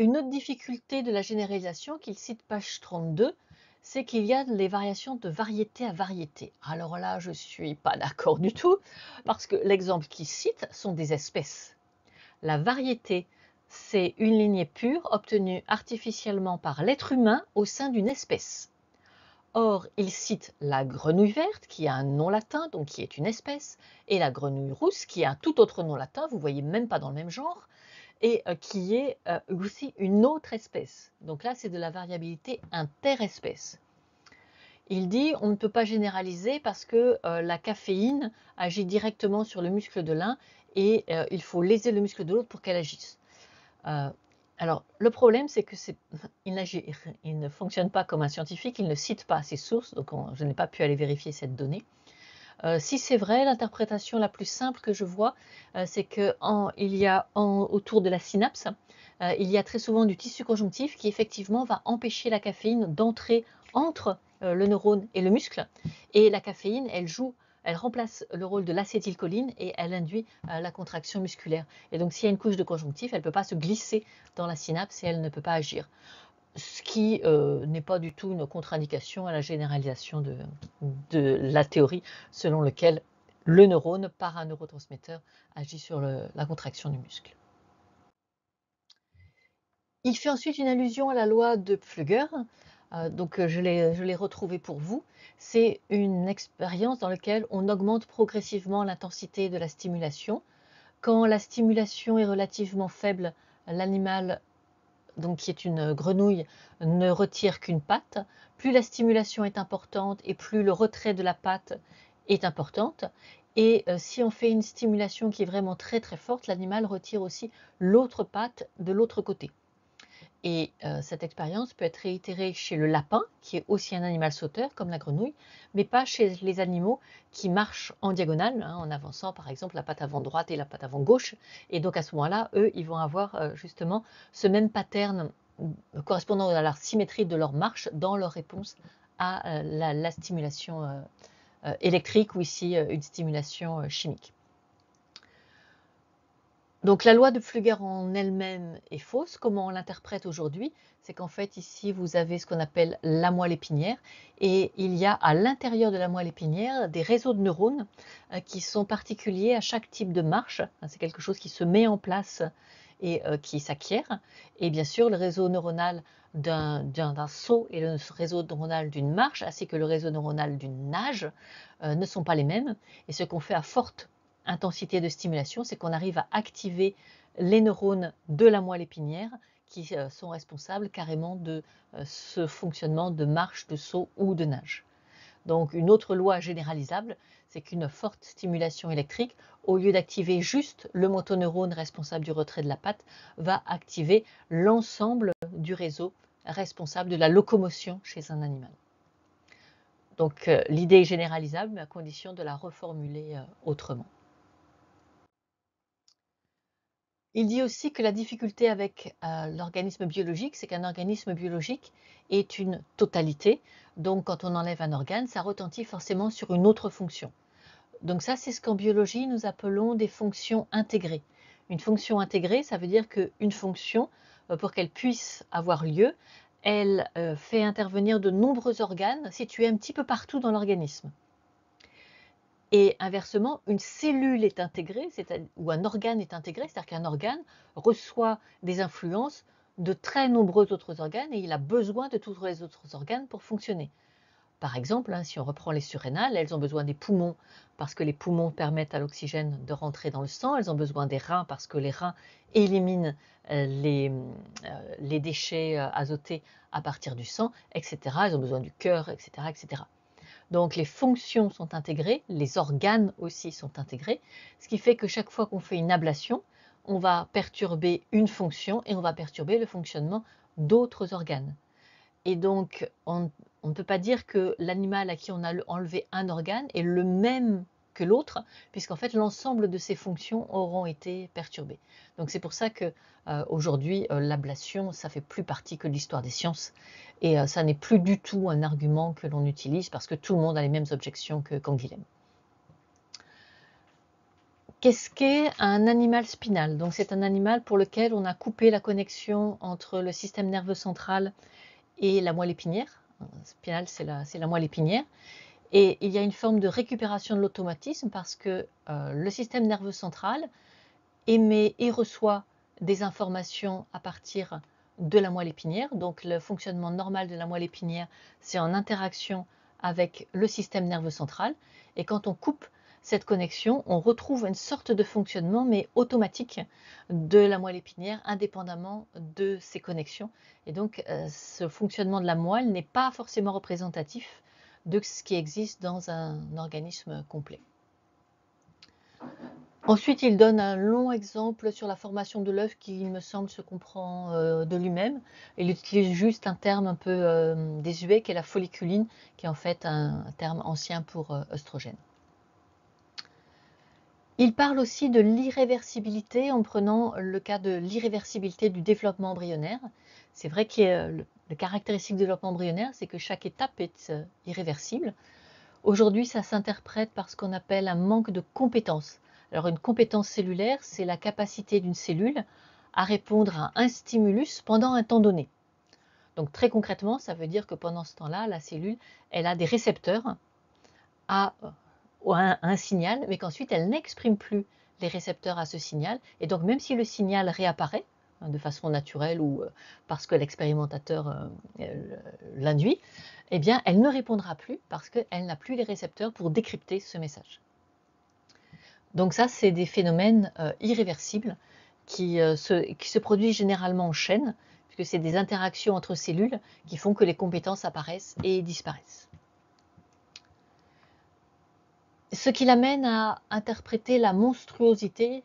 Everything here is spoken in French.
Une autre difficulté de la généralisation qu'il cite page 32, c'est qu'il y a les variations de variété à variété. Alors là, je ne suis pas d'accord du tout, parce que l'exemple qu'il cite sont des espèces. La variété, c'est une lignée pure obtenue artificiellement par l'être humain au sein d'une espèce. Or, il cite la grenouille verte, qui a un nom latin, donc qui est une espèce, et la grenouille rousse, qui a un tout autre nom latin, vous ne voyez même pas dans le même genre, et qui est aussi une autre espèce. Donc là, c'est de la variabilité interespèce. Il dit on ne peut pas généraliser parce que la caféine agit directement sur le muscle de l'un et il faut léser le muscle de l'autre pour qu'elle agisse. Alors, le problème, c'est que il ne fonctionne pas comme un scientifique, il ne cite pas ses sources, donc je n'ai pas pu aller vérifier cette donnée. Si c'est vrai, l'interprétation la plus simple que je vois, c'est qu'il y a autour de la synapse, il y a très souvent du tissu conjonctif qui effectivement va empêcher la caféine d'entrer entre le neurone et le muscle. Et la caféine, elle remplace le rôle de l'acétylcholine et elle induit la contraction musculaire. Et donc s'il y a une couche de conjonctif, elle ne peut pas se glisser dans la synapse et elle ne peut pas agir. Ce qui n'est pas du tout une contre-indication à la généralisation de la théorie selon laquelle le neurone, par un neurotransmetteur, agit sur la contraction du muscle. Il fait ensuite une allusion à la loi de Pflüger, donc je l'ai retrouvé pour vous. C'est une expérience dans laquelle on augmente progressivement l'intensité de la stimulation. Quand la stimulation est relativement faible, l'animal, donc qui est une grenouille, ne retire qu'une patte. Plus la stimulation est importante et plus le retrait de la patte est importante. Et si on fait une stimulation qui est vraiment très très forte, l'animal retire aussi l'autre patte de l'autre côté. Et cette expérience peut être réitérée chez le lapin, qui est aussi un animal sauteur comme la grenouille, mais pas chez les animaux qui marchent en diagonale, en avançant par exemple la patte avant droite et la patte avant gauche. Et donc à ce moment-là, eux, ils vont avoir justement ce même pattern correspondant à la symétrie de leur marche dans leur réponse à la stimulation électrique ou ici une stimulation chimique. Donc la loi de Pflüger en elle-même est fausse. Comment on l'interprète aujourd'hui? C'est qu'en fait ici vous avez ce qu'on appelle la moelle épinière et il y a à l'intérieur de la moelle épinière des réseaux de neurones qui sont particuliers à chaque type de marche. C'est quelque chose qui se met en place et qui s'acquiert. Et bien sûr le réseau neuronal d'un saut et le réseau neuronal d'une marche ainsi que le réseau neuronal d'une nage ne sont pas les mêmes. Et ce qu'on fait à forte intensité de stimulation, c'est qu'on arrive à activer les neurones de la moelle épinière qui sont responsables carrément de ce fonctionnement de marche, de saut ou de nage. Donc une autre loi généralisable, c'est qu'une forte stimulation électrique, au lieu d'activer juste le motoneurone responsable du retrait de la patte, va activer l'ensemble du réseau responsable de la locomotion chez un animal. Donc l'idée est généralisable, mais à condition de la reformuler autrement. Il dit aussi que la difficulté avec l'organisme biologique, c'est qu'un organisme biologique est une totalité. Donc quand on enlève un organe, ça retentit forcément sur une autre fonction. Donc ça, c'est ce qu'en biologie, nous appelons des fonctions intégrées. Une fonction intégrée, ça veut dire qu'une fonction, pour qu'elle puisse avoir lieu, elle fait intervenir de nombreux organes situés un petit peu partout dans l'organisme. Et inversement, une cellule est intégrée, ou un organe est intégré, c'est-à-dire qu'un organe reçoit des influences de très nombreux autres organes et il a besoin de tous les autres organes pour fonctionner. Par exemple, si on reprend les surrénales, elles ont besoin des poumons parce que les poumons permettent à l'oxygène de rentrer dans le sang, elles ont besoin des reins parce que les reins éliminent les déchets azotés à partir du sang, etc. Elles ont besoin du cœur, etc., etc. Donc les fonctions sont intégrées, les organes aussi sont intégrés, ce qui fait que chaque fois qu'on fait une ablation, on va perturber une fonction et on va perturber le fonctionnement d'autres organes. Et donc on ne peut pas dire que l'animal à qui on a enlevé un organe est le même que l'autre, puisqu'en fait l'ensemble de ses fonctions auront été perturbées. Donc c'est pour ça que aujourd'hui l'ablation, ça fait plus partie que de l'histoire des sciences et ça n'est plus du tout un argument que l'on utilise parce que tout le monde a les mêmes objections que Canguilhem. Qu'est-ce qu'est un animal spinal? Donc c'est un animal pour lequel on a coupé la connexion entre le système nerveux central et la moelle épinière. Spinal, c'est la moelle épinière. Et il y a une forme de récupération de l'automatisme parce que le système nerveux central émet et reçoit des informations à partir de la moelle épinière. Donc le fonctionnement normal de la moelle épinière, c'est en interaction avec le système nerveux central. Et quand on coupe cette connexion, on retrouve une sorte de fonctionnement, mais automatique, de la moelle épinière, indépendamment de ces connexions. Et donc ce fonctionnement de la moelle n'est pas forcément représentatif de ce qui existe dans un organisme complet. Ensuite, il donne un long exemple sur la formation de l'œuf qui, il me semble, se comprend de lui-même. Il utilise juste un terme un peu désuet qui est la folliculine, qui est en fait un terme ancien pour œstrogène. Il parle aussi de l'irréversibilité en prenant le cas de l'irréversibilité du développement embryonnaire. C'est vrai que le caractéristique du développement embryonnaire, c'est que chaque étape est irréversible. Aujourd'hui, ça s'interprète par ce qu'on appelle un manque de compétences. Alors une compétence cellulaire, c'est la capacité d'une cellule à répondre à un stimulus pendant un temps donné. Donc très concrètement, ça veut dire que pendant ce temps-là, la cellule, elle a des récepteurs à un signal, mais qu'ensuite elle n'exprime plus les récepteurs à ce signal. Et donc même si le signal réapparaît de façon naturelle ou parce que l'expérimentateur l'induit, eh bien elle ne répondra plus parce qu'elle n'a plus les récepteurs pour décrypter ce message. Donc ça, c'est des phénomènes irréversibles qui se produisent généralement en chaîne, puisque c'est des interactions entre cellules qui font que les compétences apparaissent et disparaissent. Ce qui l'amène à interpréter la monstruosité